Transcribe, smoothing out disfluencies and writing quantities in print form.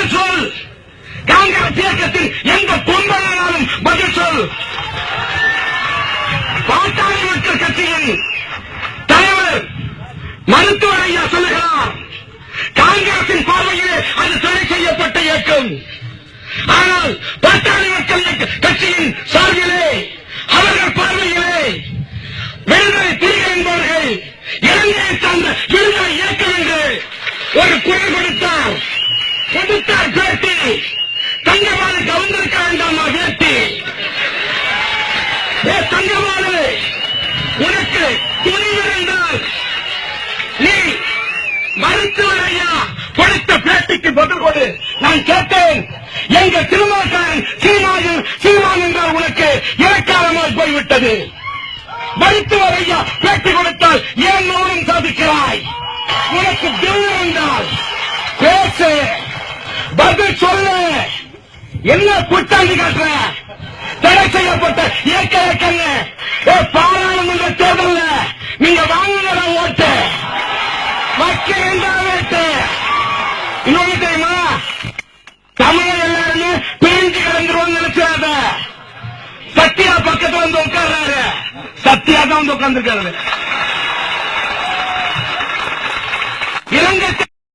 பதில் சொல். காங்கிரஸ் இயக்கத்தில் எந்த தொண்டனாலும் பதில் சொல். பாட்டாளி மக்கள் கட்சியின் தலைவர் மருத்துவர் ஐயா சொல்லுகிறார், காங்கிரசின் பார்வையிலே அது தடை செய்யப்பட்ட இயக்கம். ஆனால் பாட்டாளி மக்கள் கட்சியின் சார்பிலே அவர்கள் பார்வையிலே விடுதலை புலிகள் என்பவர்கள் இலங்கையை சார்ந்த விடுதலை இயக்கம் என்று ஒரு குரல் கொடுத்தார். பேட்டி தங்கமான கவர்ந்திருக்க வேண்டாமா பேட்டி? தங்கமான உனக்கு துணிவிருந்தால் நீ மருத்துவர் ஐயா கொடுத்த பேட்டிக்கு பதில் கொடு. நான் கேட்டேன், எங்க திருமாக்காரன் சீமான் என்றால் உனக்கு இலக்காரமாய் போய்விட்டது. மருத்துவர் ஐயா பேட்டி கொடுத்தால் ஏன் மௌனம் சாதிக்கிறாய்? உனக்கு திவ்யம் என்றால் பேசு, பதில் சொல்லு. என்ன குட்டாண்டி காட்டுற? தடை செய்யப்பட்ட இயக்கங்க பாராளுமன்ற தேர்தலில் நீங்க வாங்குகிற ஓட்டு மக்கள் என்றால் ஓட்டு. இன்னொன்று தெரியுமா, தமிழர் எல்லாருமே பிரிஞ்சு கிடந்துருவோம் நினைச்சாத. சத்யா பக்கத்துல வந்து உட்கார்றாரு, சத்யா தான் வந்து உட்கார்ந்துருக்காரு. இலங்கை